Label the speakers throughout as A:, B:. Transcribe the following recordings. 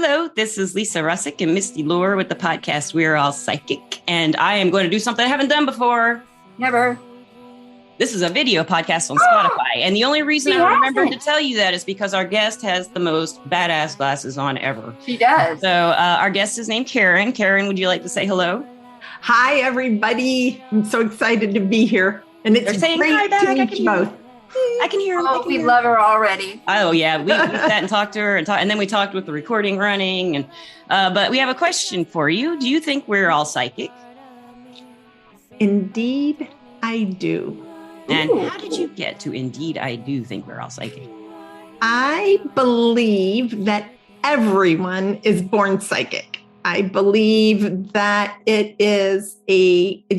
A: Hello, this is Lisa Russick and Misty Lure with the podcast We're All Psychic, and I am going to do something I haven't done before.
B: Never.
A: This is a video podcast on Spotify, and the only reason I remembered to tell you that is because our guest has the most badass glasses on ever.
B: She does.
A: So our guest is named Karen. Karen, would you like to say hello?
C: Hi, everybody. I'm so excited to be here, and it's great to meet you both.
A: I can hear her.
B: Oh, we love her already.
A: Oh, yeah. We sat and talked to her, and then we talked with the recording running. And but we have a question for you. Do you think we're all psychic?
C: Indeed, I do.
A: And how did you get to indeed I do think we're all psychic?
C: I believe that everyone is born psychic. I believe that it is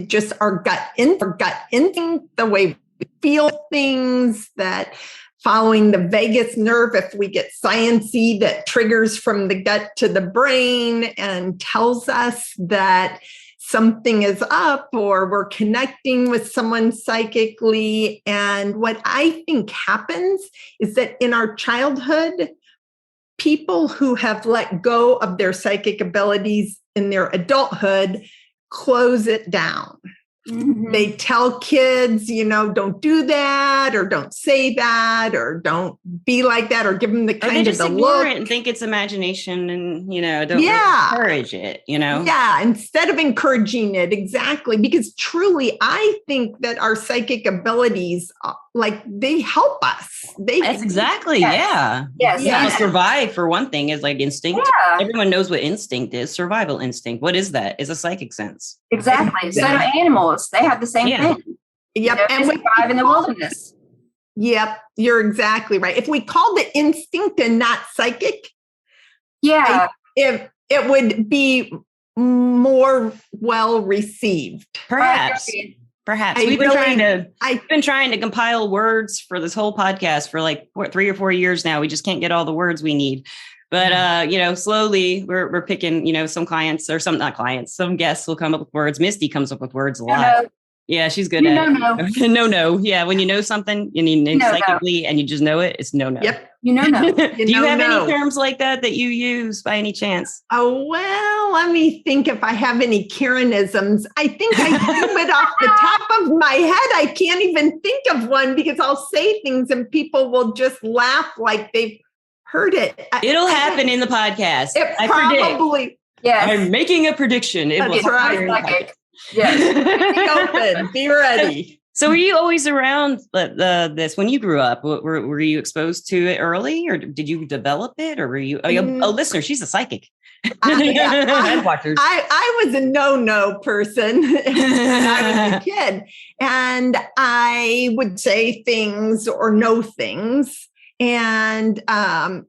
C: just our gut instinct, the way we feel things, that following the vagus nerve, if we get sciencey, that triggers from the gut to the brain and tells us that something is up or we're connecting with someone psychically. And what I think happens is that in our childhood, people who have let go of their psychic abilities in their adulthood close it down. Mm-hmm. They tell kids, don't do that, or don't say that, or don't be like that, or give them the kind of the look.
A: It and think it's imagination, and don't really encourage it.
C: Yeah, instead of encouraging it, exactly, because truly, I think that our psychic abilities, they help us.
A: That's exactly, yeah.
B: Yes.
A: Survive, for one thing, is like instinct.
B: Yeah.
A: Everyone knows what instinct is. Survival instinct. What is that? It's a psychic sense.
B: Exactly. So do animals. They have the same thing.
C: Yep.
B: And we survive in the wilderness.
C: Yep. You're exactly right. If we called it instinct and not psychic, it would be more well received.
A: Perhaps. I've been trying to compile words for this whole podcast for 3 or 4 years now. We just can't get all the words we need. But, slowly we're picking, some clients or some guests will come up with words. Misty comes up with words a lot. Yeah, she's good at it. No. Yeah, when you know something and you know psychically and you just know it, it's no.
C: Yep.
A: Do you have any terms like that you use by any chance?
C: Oh, well, let me think if I have any Karenisms. I think I do it off the top of my head. I can't even think of one because I'll say things and people will just laugh like they've heard it.
A: It'll happen in the podcast.
C: I probably.
B: Yes.
A: I'm making a prediction. It will happen.
B: Psychic. Yes.
C: Be open. Be ready.
A: So were you always around this when you grew up? Were you exposed to it early, or did you develop it, or were you a listener? She's a psychic.
C: I was a no person when I was a kid, and I would say things or know things. And I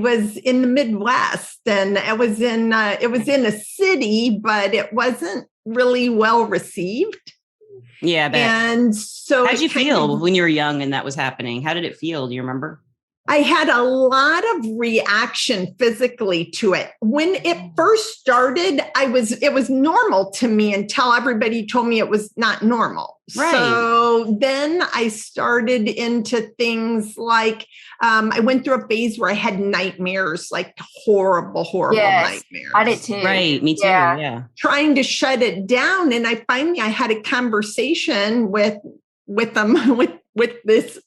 C: was in the Midwest, and it was in a city, but it wasn't really well received.
A: Yeah, I bet.
C: And so,
A: how'd you feel when you were young and that was happening? How did it feel? Do you remember?
C: I had a lot of reaction physically to it. When it first started, it was normal to me until everybody told me it was not normal.
A: Right.
C: So then I started into things like, I went through a phase where I had nightmares, like horrible nightmares.
B: I did too.
A: Right. Me too. Yeah.
C: Trying to shut it down. And I had a conversation with them, with this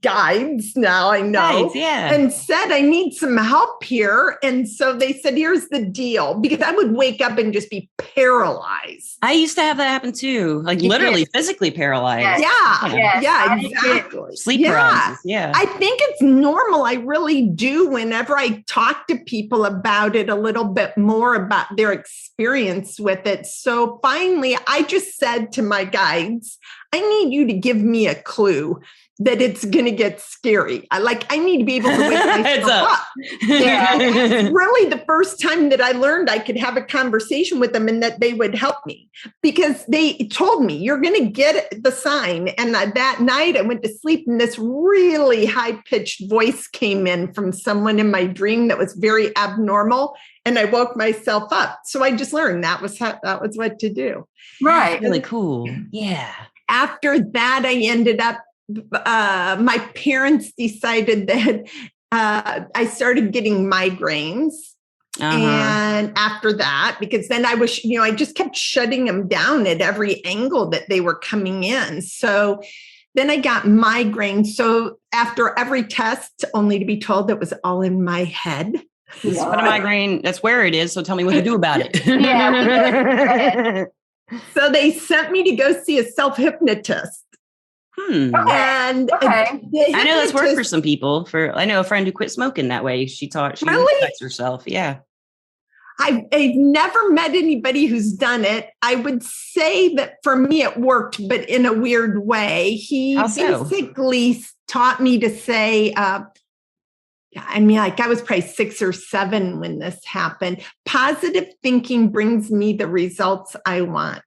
C: guides now I know, and said, I need some help here. And so they said, here's the deal, because I would wake up and just be paralyzed.
A: I used to have that happen too, literally physically paralyzed.
C: Yeah, exactly.
A: Sleep paralysis. Yeah.
C: I think it's normal. I really do. Whenever I talk to people about it, a little bit more about their experience with it. So finally, I just said to my guides, I need you to give me a clue that it's going to get scary. I need to be able to wake myself up. Yeah. It's really the first time that I learned I could have a conversation with them and that they would help me, because they told me, you're going to get the sign. And that night I went to sleep and this really high-pitched voice came in from someone in my dream that was very abnormal. And I woke myself up. So I just learned that was what to do.
B: Right.
A: Really cool. Yeah.
C: After that, I ended up, my parents decided that I started getting migraines. And after that, because then I was, I just kept shutting them down at every angle that they were coming in. So then I got migraine. So after every test, only to be told it was all in my head.
A: But a migraine, that's where it is. So tell me what to do about it.
C: So they sent me to go see a self-hypnotist. And
A: I know that's worked for some people. I know a friend who quit smoking that way. She hypnotized herself. Yeah.
C: I've never met anybody who's done it. I would say that for me, it worked, but in a weird way. He basically taught me to say, I was probably 6 or 7 when this happened. Positive thinking brings me the results I want.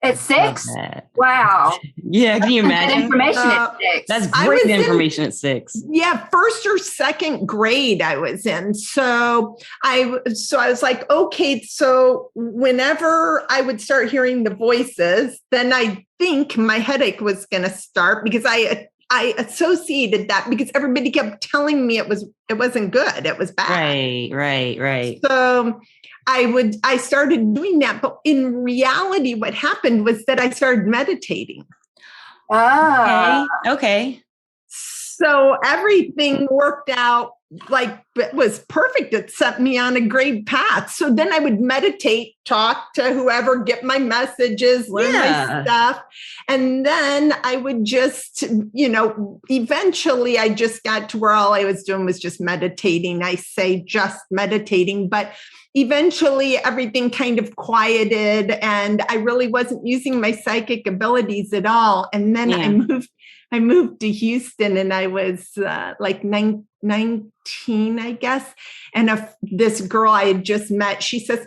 B: At 6? Wow.
A: Yeah, can you imagine?
B: Information at 6.
A: That's great information at 6.
C: Yeah, 1st or 2nd grade I was in. So I was like, okay, so whenever I would start hearing the voices, then I think my headache was going to start, because I associated that because everybody kept telling me it wasn't good. It was bad.
A: Right.
C: So I started doing that, but in reality, what happened was that I started meditating.
A: Okay.
C: So everything worked out like it was perfect. It set me on a great path. So then I would meditate, talk to whoever, get my messages, learn my stuff. And then I would just, eventually I just got to where all I was doing was just meditating. I say just meditating, but eventually everything kind of quieted and I really wasn't using my psychic abilities at all. And then I moved to Houston and I was like 19, I guess. And this girl I had just met, she says,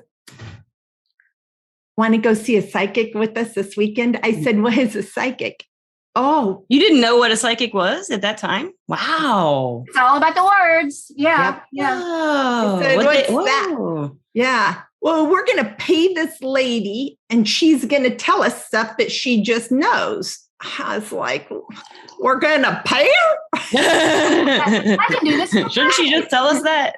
C: want to go see a psychic with us this weekend? I said, what is a psychic? Oh,
A: you didn't know what a psychic was at that time? Wow.
B: It's all about the words. Yeah.
C: Yep.
B: Yeah.
A: Oh,
C: said, what's that? Yeah. Well, we're going to pay this lady and she's going to tell us stuff that she just knows. I was like, we're going to pay her?
B: I can do this.
A: Shouldn't she just tell us that?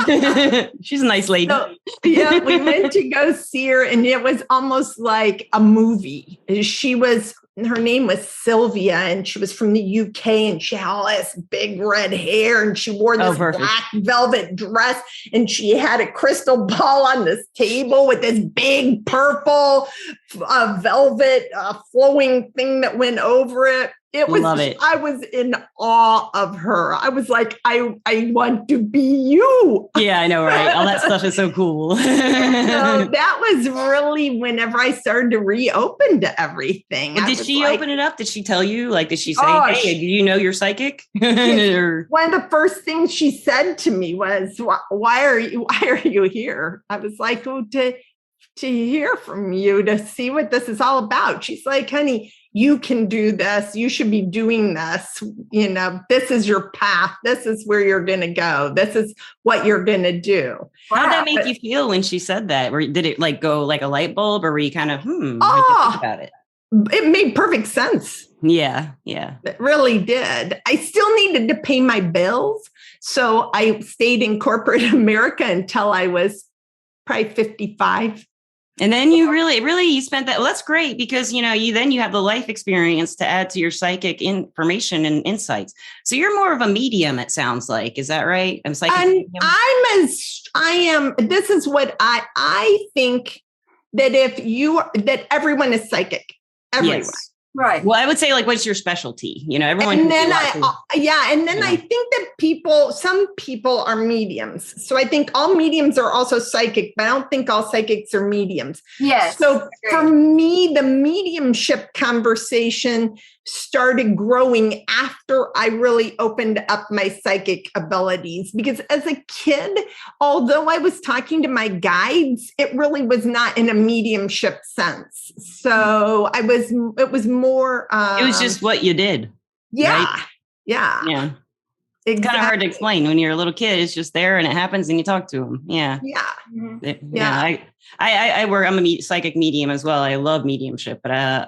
C: Yeah.
A: She's a nice lady.
C: So, yeah, we went to go see her and it was almost like a movie. Her name was Sylvia and she was from the UK and she had all this big red hair and she wore this black velvet dress and she had a crystal ball on this table with this big purple velvet flowing thing that went over it.
A: Love it.
C: I was in awe of her. I was like, I want to be you.
A: Yeah, I know, right? All that stuff is so cool.
C: So that was really whenever I started to reopen to everything.
A: Did she open it up? Did she tell you? Like, did she say, hey, do you know you're psychic?
C: One of the first things she said to me was, why are you here? I was like, to hear from you, to see what this is all about. She's like, honey, you can do this. You should be doing this. This is your path. This is where you're going to go. This is what you're going to do.
A: How did that make you feel when she said that? Or did it go like a light bulb, or were you kind of, think about it?
C: It made perfect sense.
A: Yeah.
C: It really did. I still needed to pay my bills. So I stayed in corporate America until I was probably 55.
A: And then you you spent that. Well, that's great because, you have the life experience to add to your psychic information and insights. So you're more of a medium, it sounds like. Is that right? I'm psychic. This is what
C: I think that everyone is psychic. Everyone.
A: Yes.
B: Right.
A: Well, I would say, like, what's your specialty? Everyone.
C: And then I think that some people are mediums. So I think all mediums are also psychic, but I don't think all psychics are mediums.
B: Yes.
C: So for me, the mediumship conversation started growing after I really opened up my psychic abilities. Because as a kid, although I was talking to my guides, it really was not in a mediumship sense. So it was more.
A: It was just what you did.
C: Yeah.
A: Right?
C: Yeah.
A: It's kind of hard to explain when you're a little kid. It's just there and it happens and you talk to them. Yeah.
C: Yeah.
A: Mm-hmm. I'm a psychic medium as well. I love mediumship. But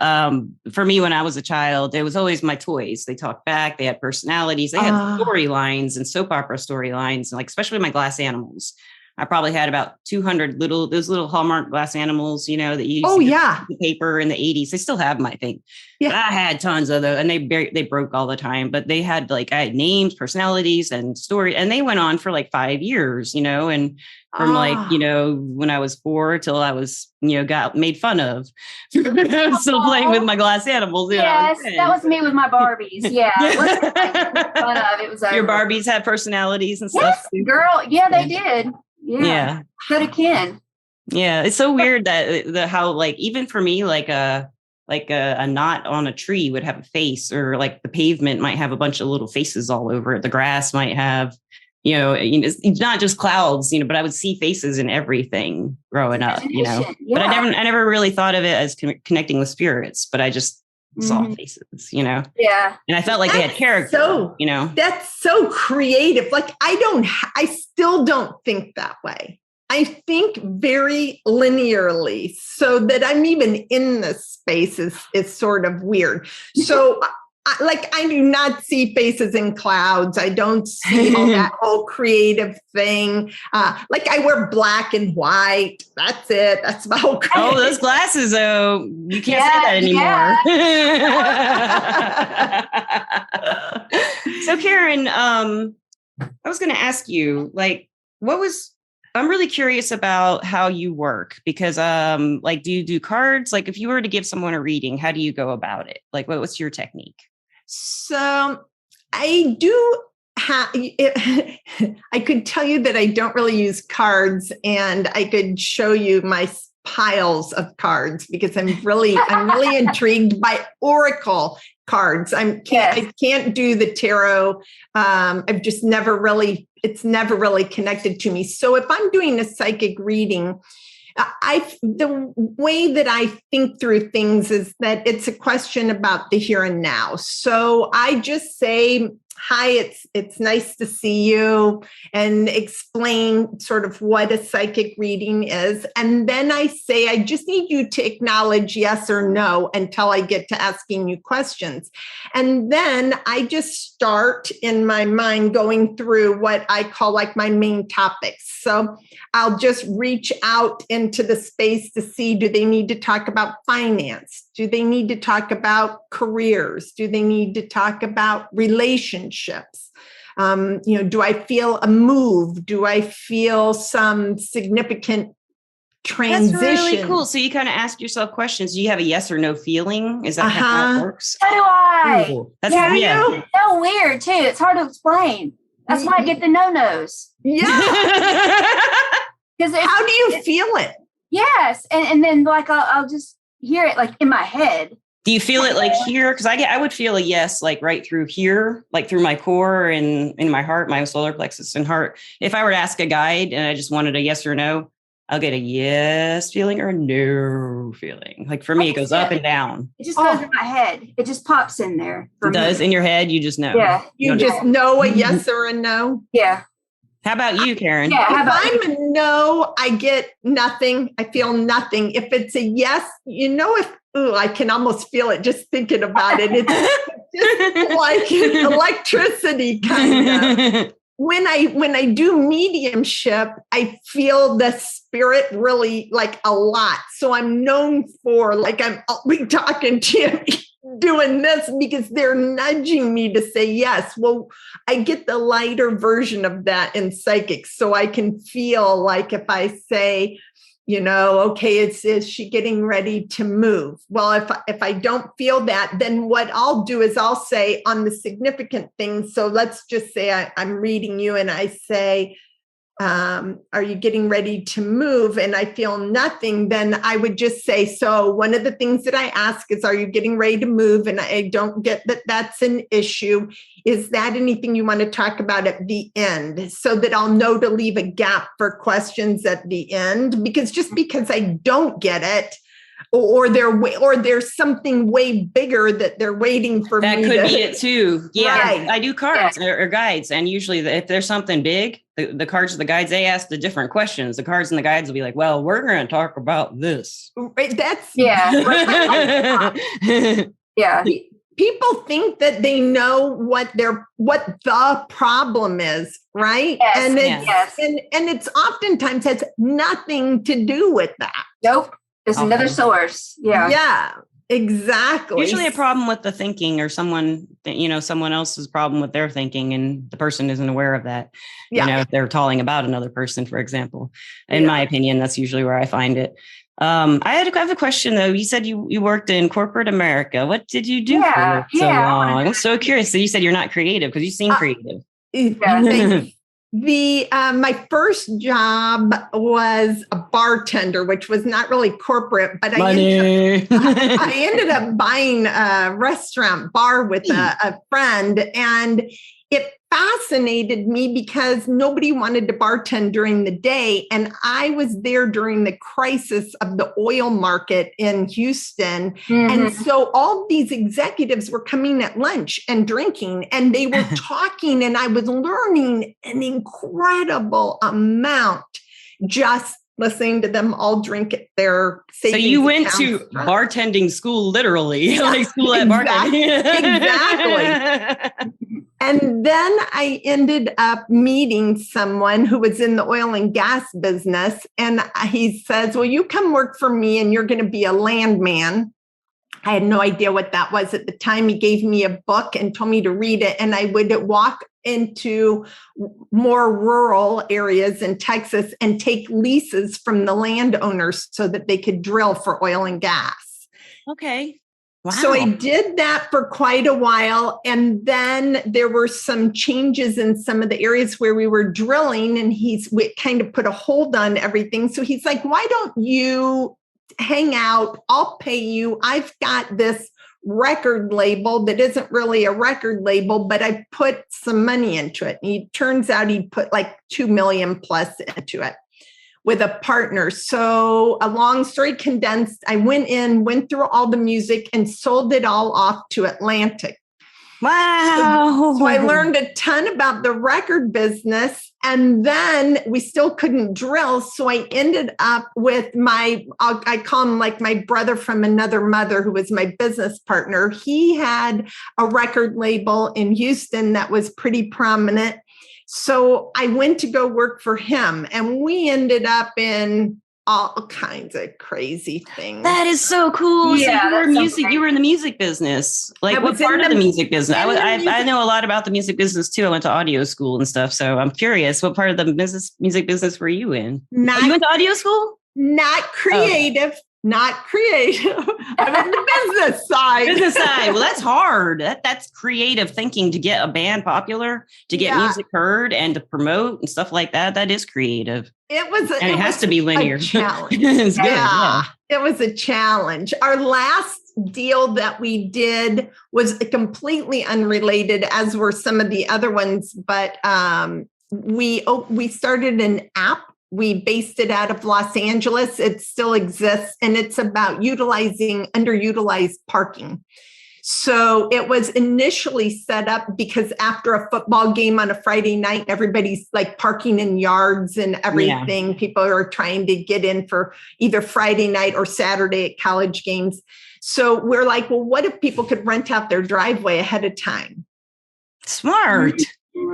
A: for me, when I was a child, it was always my toys. They talked back. They had personalities. They had storylines and soap opera storylines, like especially my glass animals. I probably had about 200 those little Hallmark glass animals, you know, that you the paper in the 80s. They still have them, I think. Yeah. But I had tons of those, and they broke all the time. But they had I had names, personalities, and story, and they went on for like 5 years, you know, and from when I was 4 till I was, got made fun of. Still playing with my glass animals.
B: Yes, that was me with my Barbies. Yeah. Fun of it was over.
A: Your Barbies had personalities and stuff.
B: Yes, girl. Yeah, they did. Yeah. Should have can.
A: Yeah. It's so weird that how even for me, a knot on a tree would have a face, or like the pavement might have a bunch of little faces all over it. The grass might have, it's not just clouds, but I would see faces in everything growing up,
B: Yeah.
A: But I never really thought of it as connecting with spirits, but I just saw faces,
B: Yeah.
A: And I felt like they had character,
C: That's so creative. I still don't think that way. I think very linearly, so that I'm even in this space is sort of weird. So I do not see faces in clouds. I don't see all that whole creative thing. I wear black and white. That's it. That's about creative.
A: Oh, those glasses, though. You can't say that anymore. So, Karen, I was going to ask you, I'm really curious about how you work, because do you do cards? If you were to give someone a reading, how do you go about it? What's your technique?
C: So I do have, I could tell you that I don't really use cards, and I could show you my piles of cards, because I'm really intrigued by oracle cards. I can't do the tarot. I've just it's never really connected to me. So if I'm doing a psychic reading, the way that I think through things is that it's a question about the here and now. So I just say, hi, it's nice to see you, and explain sort of what a psychic reading is. And then I say, I just need you to acknowledge yes or no until I get to asking you questions. And then I just start in my mind going through what I call my main topics. So I'll just reach out into the space to see, do they need to talk about finance? Do they need to talk about careers? Do they need to talk about relationships? Do I feel a move? Do I feel some significant transition?
A: That's really cool. So you kind of ask yourself questions. Do you have a yes or no feeling? Is that how it works?
B: So do I.
A: Ooh,
B: it's so weird too. It's hard to explain. That's why I get the no-nos.
C: Yeah. How do you feel it?
B: Yes. And then I'll just hear it in my head.
A: Do you feel it here? Because I would feel a yes, right through here, through my core and in my heart, my solar plexus and heart. If I were to ask a guide and I just wanted a yes or no, I'll get a yes feeling or a no feeling. For me, it goes up and down.
B: It just goes in my head. It just pops in there.
A: It does in your head. You just know.
B: Yeah.
C: You just know a yes or a no.
B: Yeah.
A: How about you, Karen?
C: Yeah. If I'm a no, I get nothing. I feel nothing. If it's a yes, I can almost feel it just thinking about it. It's just like electricity kind of. When I do mediumship, I feel the spirit really a lot. So I'm known for I'll be talking to you, doing this, because they're nudging me to say yes. Well, I get the lighter version of that in psychic. So I can feel if I say, okay, is she getting ready to move? Well, if I don't feel that, then what I'll do is I'll say on the significant things. So let's just say I'm reading you and I say, are you getting ready to move? And I feel nothing. Then I would just say, so one of the things that I ask is, are you getting ready to move? And I don't get that that's an issue. Is that anything you want to talk about at the end? So that I'll know to leave a gap for questions at the end, because I don't get it, or there's something way bigger that they're waiting for
A: that
C: me.
A: That could be it too. Yeah,
C: right.
A: I do cards or guides, and usually if there's something big, the cards of the guides, they ask the different questions. The cards and the guides will be like, "Well, we're going to talk about this."
C: Right. That's
B: yeah.
C: people think that they know what the problem is, right?
B: Yes,
C: and
B: yes.
C: and it's oftentimes has nothing to do with that.
B: Nope. There's another source. Yeah.
C: Yeah, exactly.
A: Usually a problem with the thinking, or someone else's problem with their thinking, and the person isn't aware of that.
C: Yeah.
A: If they're talking about another person, for example. In my opinion, that's usually where I find it. I have a question though. You said you worked in corporate America. What did you do for so long? I'm so curious. So you said you're not creative, because you seem creative.
C: My first job was a bartender, which was not really corporate, but I ended up buying a restaurant bar with a friend, and it fascinated me because nobody wanted to bartend during the day. And I was there during the crisis of the oil market in Houston. Mm-hmm. And so all these executives were coming at lunch and drinking, and they were talking, and I was learning an incredible amount just listening to them all drink at their savings. So
A: you went to bartending school, literally, like school at bartending.
C: Exactly. And then I ended up meeting someone who was in the oil and gas business. And he says, well, you come work for me and you're going to be a landman. I had no idea what that was at the time. He gave me a book and told me to read it. And I would walk into more rural areas in Texas and take leases from the landowners so that they could drill for oil and gas.
A: Okay. Wow.
C: So I did that for quite a while. And then there were some changes in some of the areas where we were drilling, and we kind of put a hold on everything. So he's like, why don't you hang out? I'll pay you. I've got this record label that isn't really a record label, but I put some money into it. And it turns out he put like $2 million plus into it with a partner. So a long story condensed, I went through all the music and sold it all off to Atlantic.
A: Wow.
C: So I learned a ton about the record business, and then we still couldn't drill. So I ended up with I call him like my brother from another mother, who was my business partner. He had a record label in Houston that was pretty prominent. So I went to go work for him, and we ended up in all kinds of crazy things.
A: That is so cool. Yeah, so you were in the music business. Like, what part of the music business? I know a lot about the music business too. I went to audio school and stuff. So I'm curious, what part of the music business were you in? You went to audio school?
C: Not creative. Oh. Not creative. I'm in the business side.
A: Well, that's hard. That's creative thinking to get a band popular, to get music heard, and to promote and stuff like that. That is creative. It has to be linear.
C: Challenge.
A: It's good. Yeah.
C: It was a challenge. Our last deal that we did was completely unrelated, as were some of the other ones. But we started an app. We based it out of Los Angeles. It still exists, and it's about utilizing underutilized parking. So it was initially set up because after a football game on a Friday night, everybody's like parking in yards and everything. Yeah. People are trying to get in for either Friday night or Saturday at college games. So we're like, well, what if people could rent out their driveway ahead of time?
A: Smart.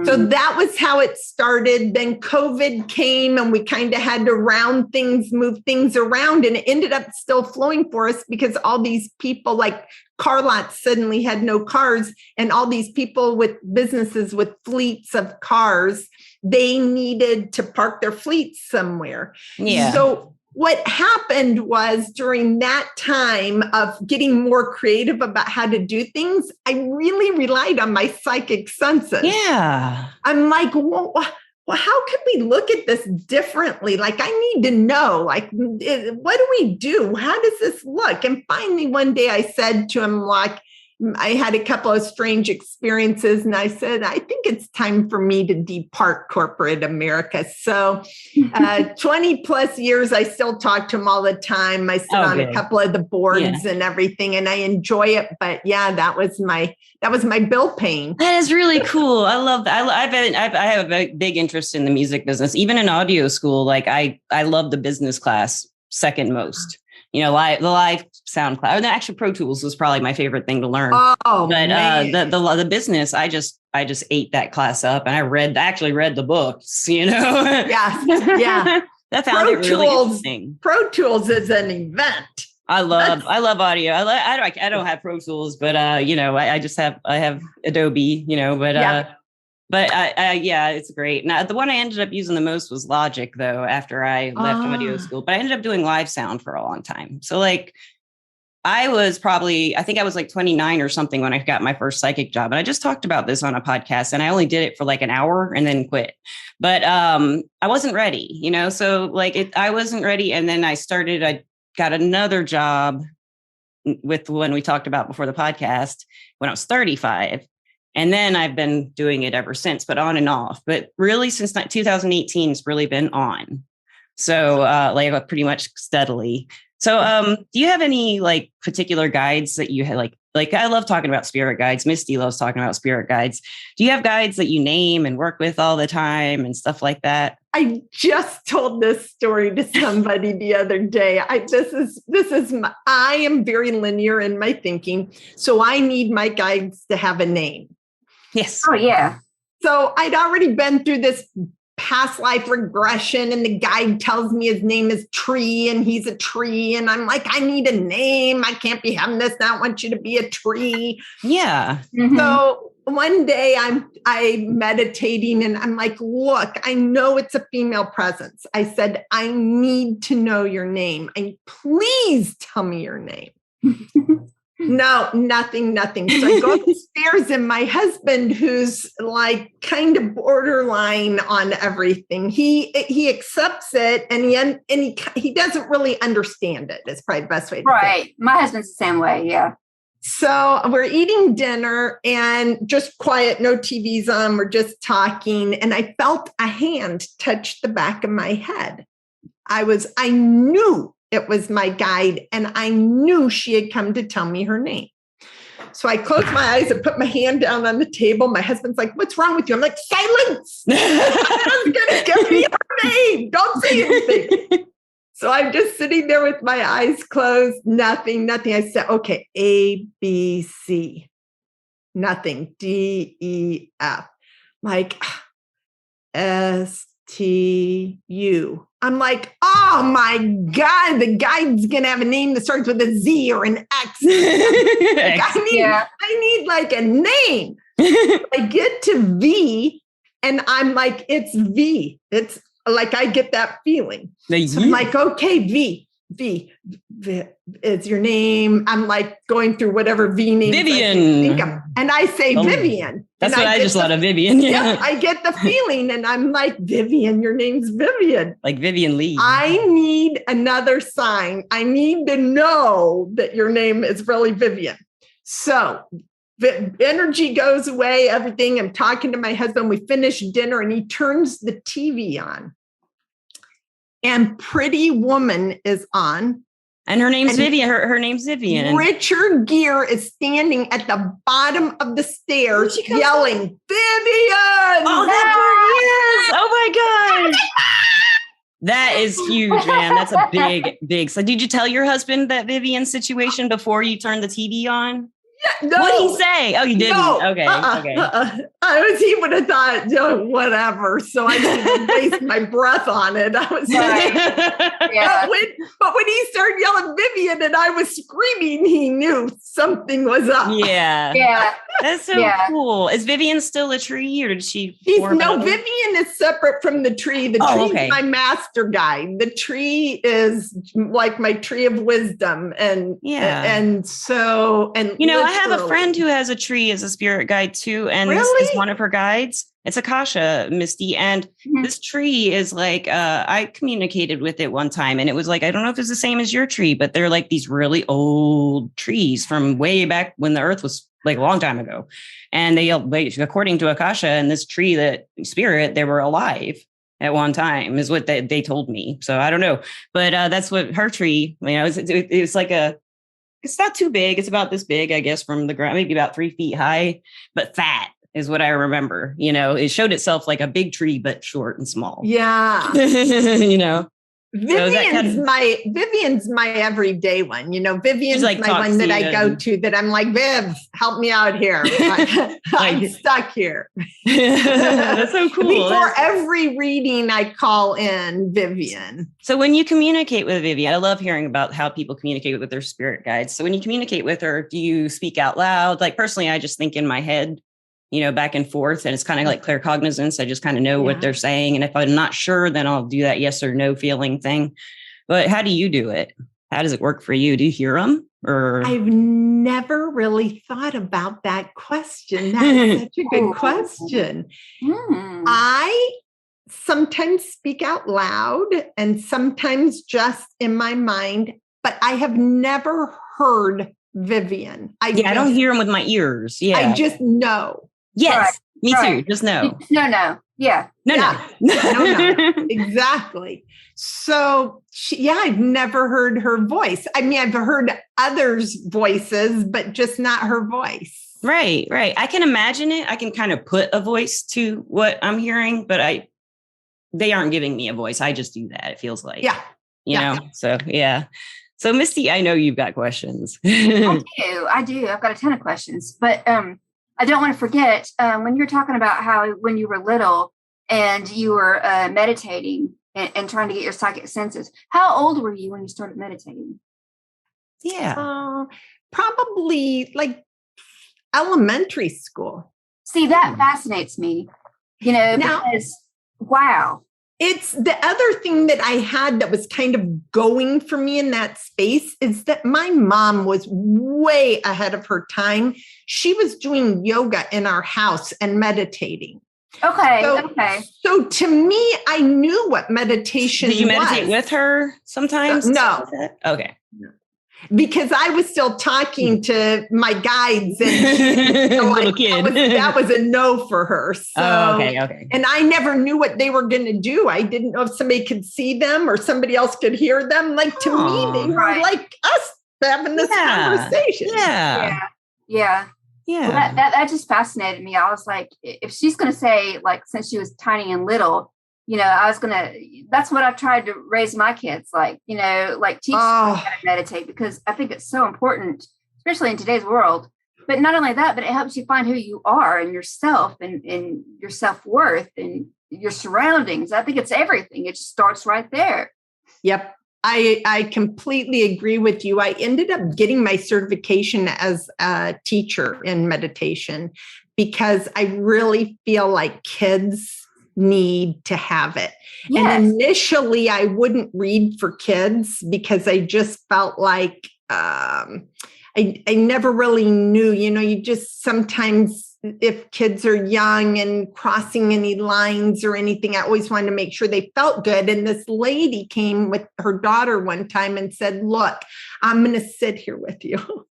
C: So that was how it started. Then COVID came, and we kind of had to move things around, and it ended up still flowing for us because all these people, like car lots, suddenly had no cars, and all these people with businesses with fleets of cars, they needed to park their fleets somewhere.
A: Yeah.
C: So what happened was, during that time of getting more creative about how to do things, I really relied on my psychic senses.
A: Yeah.
C: I'm like, well, how can we look at this differently? Like, I need to know, like, what do we do? How does this look? And finally, one day I said to him, like, I had a couple of strange experiences, and I said, I think it's time for me to depart corporate America. So 20 plus years, I still talk to him all the time. I sit on a couple of the boards and everything, and I enjoy it. But yeah, that was my bill paying.
A: That is really cool. I love that. I have a big interest in the music business, even in audio school. Like I love the business class second most. You know, the live SoundCloud. And actually, Pro Tools was probably my favorite thing to learn.
C: Oh,
A: but
C: man.
A: The business, I just ate that class up, and I actually read the books. You know,
C: yeah.
A: I found it really interesting.
C: Pro Tools is an event.
A: I love audio. I don't have Pro Tools, but you know, I have Adobe. You know, but it's great. Now, the one I ended up using the most was Logic, though, after I left audio school. But I ended up doing live sound for a long time. So, like, I think I was like 29 or something when I got my first psychic job. And I just talked about this on a podcast, and I only did it for like an hour and then quit. But I wasn't ready, you know, so like I wasn't ready. And then I got another job with the one we talked about before the podcast when I was 35. And then I've been doing it ever since, but on and off. But really, since 2018, it's really been on. So like pretty much steadily. So do you have any like particular guides that you had like I love talking about spirit guides. Misty loves talking about spirit guides. Do you have guides that you name and work with all the time and stuff like that?
C: I just told this story to somebody the other day. I am very linear in my thinking. So I need my guides to have a name.
A: Yes.
B: Oh, yeah.
C: So I'd already been through this past life regression, and the guide tells me his name is Tree and he's a tree. And I'm like, I need a name. I can't be having this. I want you to be a tree.
A: Yeah.
C: Mm-hmm. So one day I'm meditating, and I'm like, look, I know it's a female presence. I said, I need to know your name. And please tell me your name. No, nothing. So I go upstairs, and my husband, who's like kind of borderline on everything, he accepts it, and he doesn't really understand it. Is probably the best way to say it.
B: My husband's the same way. Yeah.
C: So we're eating dinner and just quiet, no TVs on. We're just talking, and I felt a hand touch the back of my head. I knew it was my guide, and I knew she had come to tell me her name. So I closed my eyes and put my hand down on the table. My husband's like, what's wrong with you? I'm like, silence. I was going to give me her name. Don't say anything. So I'm just sitting there with my eyes closed, nothing. I said, okay, A, B, C, nothing, D, E, F, like S, T, U. I'm like, oh my God, the guide's going to have a name that starts with a Z or an X. I need like a name. I get to V, and I'm like, it's V. It's like, I get that feeling. So I'm like, okay, V is your name. I'm like going through whatever V names
A: Vivian.
C: I can think of. And I say Vivian.
A: That's what I just thought of, Vivian. Yeah.
C: I get the feeling, and I'm like, Vivian, your name's Vivian.
A: Like Vivian Lee.
C: I need another sign. I need to know that your name is really Vivian. So the energy goes away, everything. I'm talking to my husband. We finish dinner, and he turns the TV on. And Pretty Woman is on.
A: And her name's Vivian. Her name's Vivian.
C: Richard Gere is standing at the bottom of the stairs yelling, Vivian!
A: Oh, there he is! Oh my God! That is huge, man. That's a big. So did you tell your husband that Vivian situation before you turned the TV on?
C: Yeah, no.
A: What did he say? Oh, you didn't?
C: No.
A: Okay.
C: He would have thought, whatever. So I didn't waste my breath on it. I was like, yeah. But when he started yelling Vivian and I was screaming, he knew something was up.
A: Yeah.
B: Yeah.
A: That's so cool. Is Vivian still a tree, or did she?
C: Vivian is separate from the tree. The tree is my master guide. The tree is like my tree of wisdom. And
A: I have a friend who has a tree as a spirit guide too. And this is one of her guides. It's Akasha, Misty. And this tree is like, I communicated with it one time, and it was like, I don't know if it's the same as your tree, but they're like these really old trees from way back when the earth was like a long time ago. And they, according to Akasha and this tree, that spirit, they were alive at one time is what they told me. So I don't know, but that's what her tree, it's like it's not too big. It's about this big, I guess, from the ground, maybe about 3 feet high, but fat is what I remember. It showed itself like a big tree, but short and small.
C: Yeah. Vivian's my everyday one. Vivian's
A: like
C: my one that I go to that I'm like, Viv, help me out here. I'm stuck here.
A: That's so cool.
C: Before every reading, I call in Vivian.
A: So when you communicate with Vivian, I love hearing about how people communicate with their spirit guides. So when you communicate with her, do you speak out loud? Like personally, I just think in my head, back and forth, and it's kind of like claircognizance. I just kind of know what they're saying. And if I'm not sure, then I'll do that yes or no feeling thing. But how do you do it? How does it work for you? Do you hear them? Or
C: I've never really thought about that question. That's such a good question. I sometimes speak out loud and sometimes just in my mind, but I have never heard Vivian. I
A: don't hear them with my ears. Yeah.
C: I just know.
A: Yes, right. Me too. Just know.
B: No. Yeah.
A: No.
C: Exactly. So, I've never heard her voice. I mean, I've heard others' voices, but just not her voice.
A: Right. I can imagine it. I can kind of put a voice to what I'm hearing, but they aren't giving me a voice. I just do that. It feels like, you know, so yeah. So Misty, I know you've got questions.
B: I do. I've got a ton of questions, but I don't want to forget when you're talking about how when you were little and you were meditating and trying to get your psychic senses. How old were you when you started meditating?
C: Yeah, probably like elementary school.
B: See, that fascinates me, because wow.
C: It's the other thing that I had that was kind of going for me in that space is that my mom was way ahead of her time. She was doing yoga in our house and meditating.
B: Okay.
C: So to me, I knew what meditation was.
A: Did you meditate with her sometimes?
C: No.
A: Okay.
C: Because I was still talking to my guides and
A: little kid.
C: That was a no for her. So,
A: okay.
C: And I never knew what they were going to do. I didn't know if somebody could see them or somebody else could hear them. Like to me, they were like us having this conversation.
B: Yeah. Well, that just fascinated me. I was like, if she's going to say, like, since she was tiny and little, that's what I've tried to raise my kids, like teach them how to meditate, because I think it's so important, especially in today's world. But not only that, but it helps you find who you are and yourself and your self-worth and your surroundings. I think it's everything. It just starts right there.
C: Yep. I completely agree with you. I ended up getting my certification as a teacher in meditation because I really feel like kids need to have it. Yes. And initially I wouldn't read for kids because I just felt like I never really knew, you just sometimes if kids are young and crossing any lines or anything, I always wanted to make sure they felt good. And this lady came with her daughter one time and said, look, I'm going to sit here with you.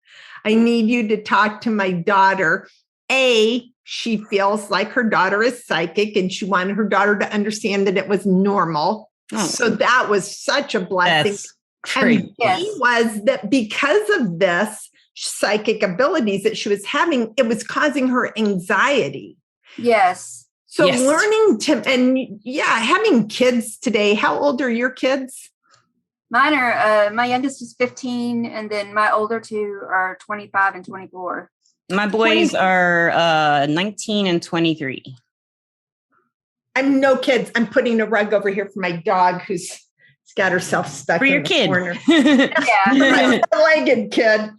C: I need you to talk to my daughter. She feels like her daughter is psychic and she wanted her daughter to understand that it was normal. So that was such a blessing.
A: That's great.
C: And was that because of this psychic abilities that she was having, it was causing her anxiety.
B: Yes.
C: So learning having kids today. How old are your kids?
B: Mine are, my youngest is 15 and then my older two are 25 and 24.
A: My boys are 19 and 23.
C: I'm no kids. I'm putting a rug over here for my dog who's got herself stuck in the corner. Yeah, legged kid.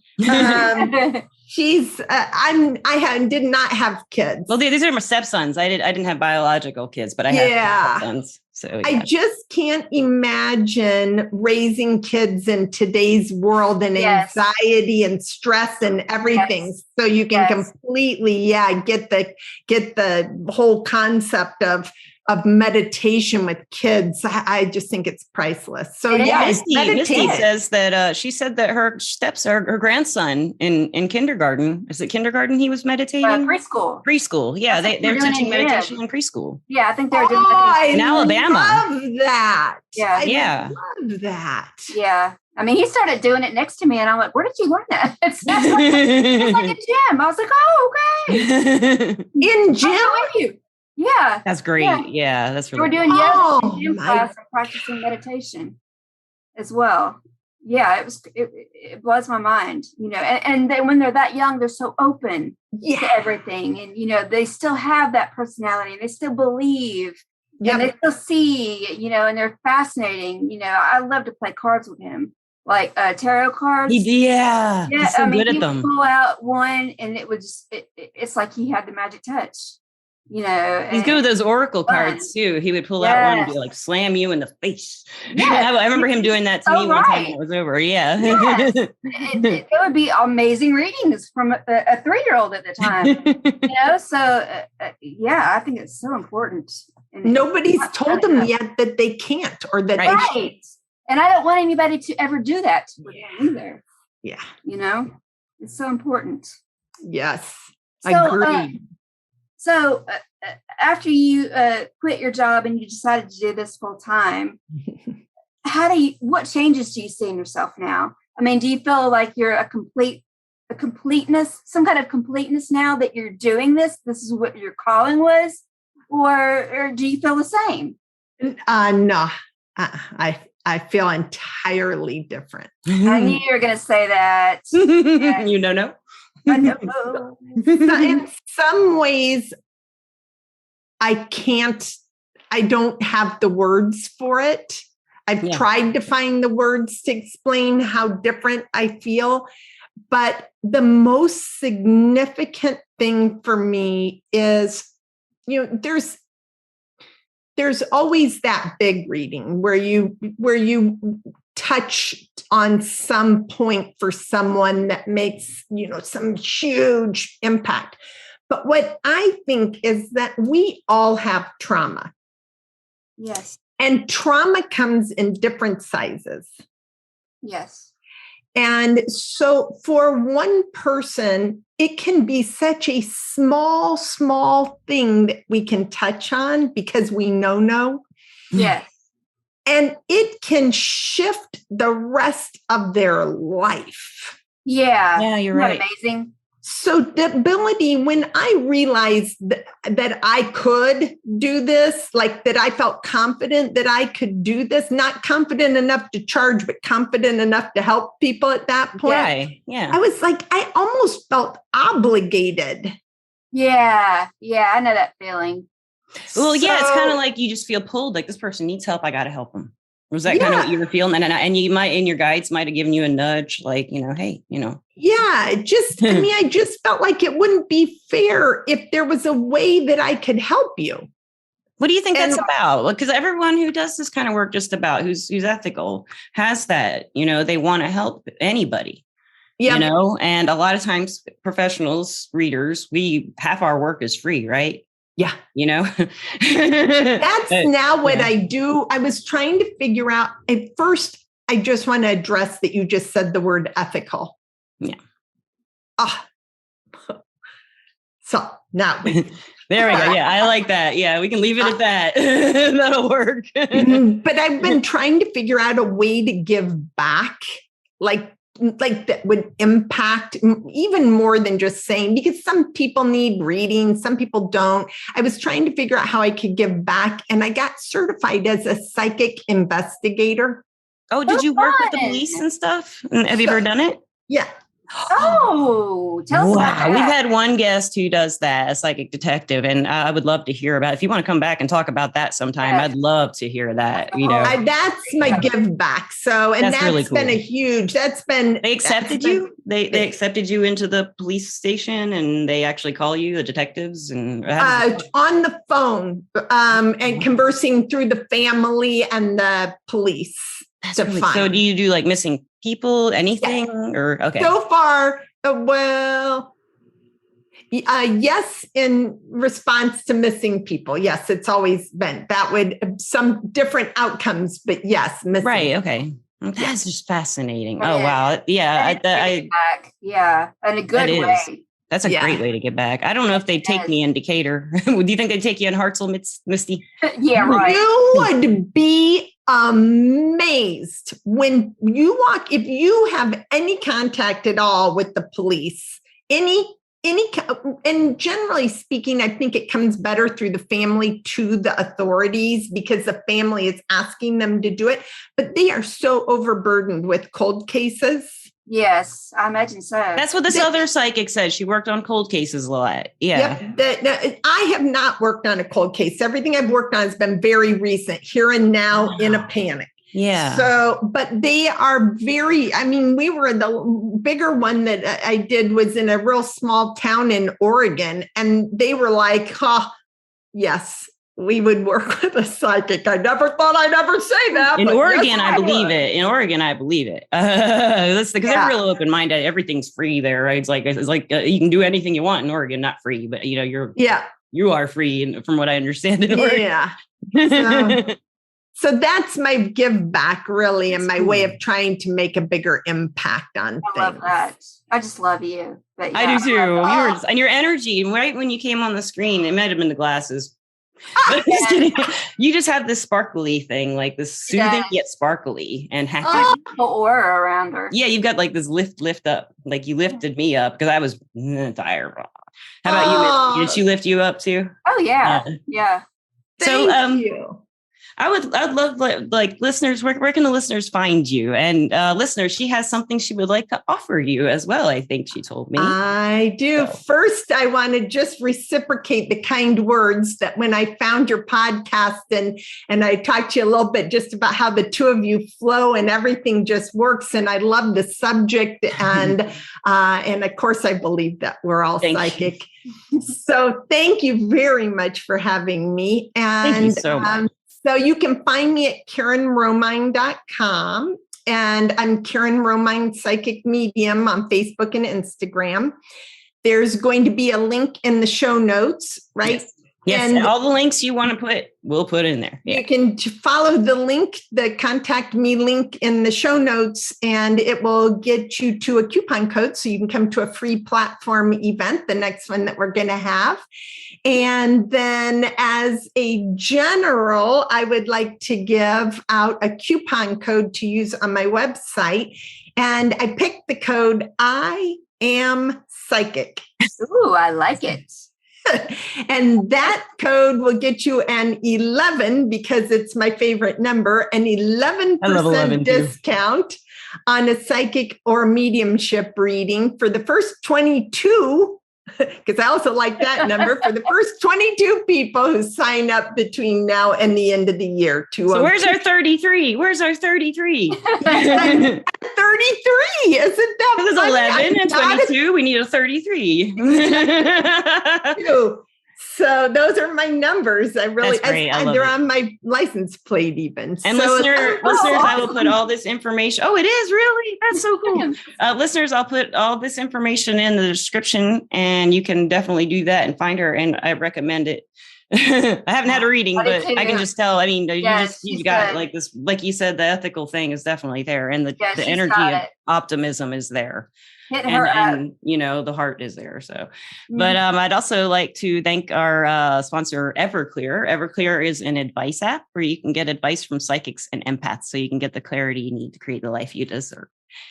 C: Did not have kids.
A: Well, these are my stepsons. I didn't have biological kids, but I had stepsons. So
C: I just can't imagine raising kids in today's world and anxiety and stress and everything. Yes. So you can completely, get the whole concept of meditation with kids. I just think it's priceless. So
A: Misty says that she said that her grandson in kindergarten, is it kindergarten he was meditating? Preschool. Yeah, they're teaching meditation in preschool.
B: Yeah, I think they're doing meditation
A: in Alabama.
C: I love that.
A: Yeah.
C: I love that.
B: Yeah. I mean, he started doing it next to me and I'm like, where did you learn that? It's like a gym. I was like, oh, okay.
C: In gym?
B: Yeah.
A: That's great. Yeah, that's really
B: We're doing yoga in gym class and practicing meditation. as well. Yeah, it blows my mind, and then when they're that young, they're so open to everything. And, they still have that personality and they still believe and they still see, and they're fascinating. I love to play cards with him, like tarot cards.
A: Yeah. He's so good at them.
B: Pull out one and it would just, it's like he had the magic touch. He's
A: good with those oracle cards too. He would pull out one and be like, slam you in the face. Yes. I remember him doing that to me one time when it was over. Yeah. Yes.
B: it would be amazing readings from a 3-year-old at the time. So I think it's so important. And
C: nobody's told them yet that they can't or that they should.
B: And I don't want anybody to ever do that to them either.
C: Yeah.
B: It's so important.
C: Yes. I agree.
B: So after you quit your job and you decided to do this full time, what changes do you see in yourself now? I mean, do you feel like you're some kind of completeness now that you're doing this? This is what your calling was, or do you feel the same?
C: No, I feel entirely different.
B: I knew you were going to say that.
A: Yes. You don't know.
B: I know.
C: In some ways, I don't have the words for it. I've tried to find the words to explain how different I feel. But the most significant thing for me is, there's always that big reading where you touch on some point for someone that makes, some huge impact. But what I think is that we all have trauma.
B: Yes.
C: And trauma comes in different sizes.
B: Yes.
C: And so for one person, it can be such a small thing that we can touch on because we know.
B: Yes.
C: And it can shift the rest of their life.
B: Yeah.
A: Yeah, you're right.
B: Amazing.
C: So the ability, when I realized that I could do this, like that I felt confident that I could do this, not confident enough to charge, but confident enough to help people at that point.
A: Yeah.
C: I was like, I almost felt obligated.
B: Yeah. Yeah. I know that feeling.
A: Well, it's kind of like you just feel pulled, like this person needs help. I got to help them. Was that kind of what you were feeling? And you might, and your guides might have given you a nudge, like, hey,
C: Yeah, I just felt like it wouldn't be fair if there was a way that I could help you.
A: What do you think that's about? Because everyone who does this kind of work, just about who's ethical, has that, they want to help anybody. Yeah. And a lot of times professionals, readers, half our work is free, right?
C: Yeah.
A: That's
C: now what I do. I was trying to figure out at first, I just want to address that you just said the word ethical.
A: Yeah.
C: So now
A: there we go. Yeah. I like that. Yeah. We can leave it at that. That'll work.
C: But I've been trying to figure out a way to give back, like that would impact even more than just saying, because some people need reading, some people don't. I was trying to figure out how I could give back, and I got certified as a psychic investigator.
A: Oh, did you work with the police and stuff? Have you ever done it?
C: Yeah.
B: Oh, tell us about that.
A: We've had one guest who does that, a psychic detective, and I would love to hear about it. If you want to come back and talk about that sometime, I'd love to hear that.
C: That's my give back. So, and that's really cool. They
A: accepted you. They accepted you into the police station, and they actually call you the detectives and
C: on the phone and conversing through the family and the police.
A: That's really, so do you do like missing people, anything or okay?
C: So far, yes, in response to missing people. Yes, it's always been that would some different outcomes, but yes, missing.
A: Right. Okay. That's just fascinating. Oh wow. Yeah.
B: Yeah. In a good way.
A: That's a great way to get back. I don't know if they'd take me in Decatur. Do you think they'd take you in Hartselle, Misty?
B: Yeah, right.
C: You would be amazed when you walk, if you have any contact at all with the police, any and generally speaking, I think it comes better through the family to the authorities because the family is asking them to do it, but they are so overburdened with cold cases.
B: Yes, I imagine so.
A: That's what this other psychic said. She worked on cold cases a lot. Yeah.
C: Yep. I have not worked on a cold case. Everything I've worked on has been very recent, here and now, in a panic.
A: Yeah.
C: So, but they are very, we were the bigger one that I did was in a real small town in Oregon. And they were like, yes, we would work with a psychic. I never thought I'd ever say that.
A: In Oregon, yes, I believe it. In Oregon, I believe it. That's because they're real open-minded. Everything's free there, right? It's like you can do anything you want in Oregon, not free, but you are free, from what I understand in Oregon.
C: Yeah. So that's my give back, really, and my way of trying to make a bigger impact on things.
B: I love that. I just love you. But
A: I do too. And your energy, right when you came on the screen, it might have been the glasses. But just kidding. You just have this sparkly thing, like this soothing yet sparkly and happy.
B: The aura around her.
A: Yeah, you've got like this lift up. Like you lifted me up because I was tired. How about you? Did she lift you up too?
B: Oh yeah. Yeah.
C: Thank you.
A: I'd love like listeners, where can the listeners find you? And listeners, she has something she would like to offer you as well. I think she told me.
C: I do. So. First, I want to just reciprocate the kind words that when I found your podcast and I talked to you a little bit just about how the two of you flow and everything just works. And I love the subject. And of course, I believe that we're all psychic. So thank you very much for having me. And
A: thank you so much.
C: So you can find me at KarenRomine.com, and I'm Karen Romine Psychic Medium on Facebook and Instagram. There's going to be a link in the show notes, right?
A: Yes. And all the links you want to put, we'll put in there. Yeah.
C: You can follow the link, the contact me link in the show notes, and it will get you to a coupon code so you can come to a free platform event, the next one that we're going to have. And then as a general, I would like to give out a coupon code to use on my website. And I picked the code I am psychic.
B: Ooh, I like it.
C: And that code will get you an 11 because it's my favorite number, an 11% discount on a psychic or mediumship reading for the first 22. Because I also like that number for the first 22 people who sign up between now and the end of the year.
A: So where's our 33? Where's our 33?
C: 33, isn't that?
A: It was 11 and 22. We need a 33.
C: So those are my numbers. I really, they're on my license plate even.
A: And listeners, I will put all this information. Oh, it is really? That's so cool. Listeners, I'll put all this information in the description and you can definitely do that and find her. And I recommend it. I haven't had a reading, but I can just tell. I mean, you've got like this, like you said, the ethical thing is definitely there. And the energy of optimism is there. And the heart is there. So, but I'd also like to thank our sponsor, Everclear. Everclear is an advice app where you can get advice from psychics and empaths, so you can get the clarity you need to create the life you deserve.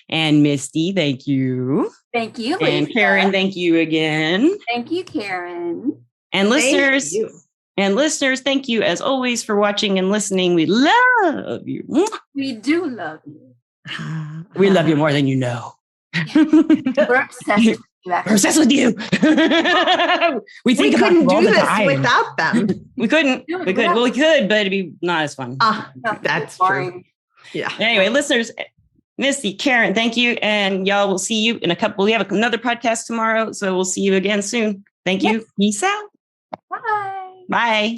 A: And Misty, thank you.
B: Thank you,
A: Lisa. And Karen, thank you again.
B: Thank you, Karen.
A: And listeners. And listeners, thank you as always for watching and listening. We love you.
B: We do love you.
A: We love you more than you know.
B: We're obsessed with you.
A: We're obsessed with you. we
C: couldn't do this without them.
A: We couldn't. We could. Well, we could, but it'd be not as fun.
C: That's true. Yeah.
A: Anyway, listeners, Misty, Karen, thank you. And y'all will see you in a couple. We have another podcast tomorrow. So we'll see you again soon. Thank you. Peace out.
B: Bye.
A: Bye.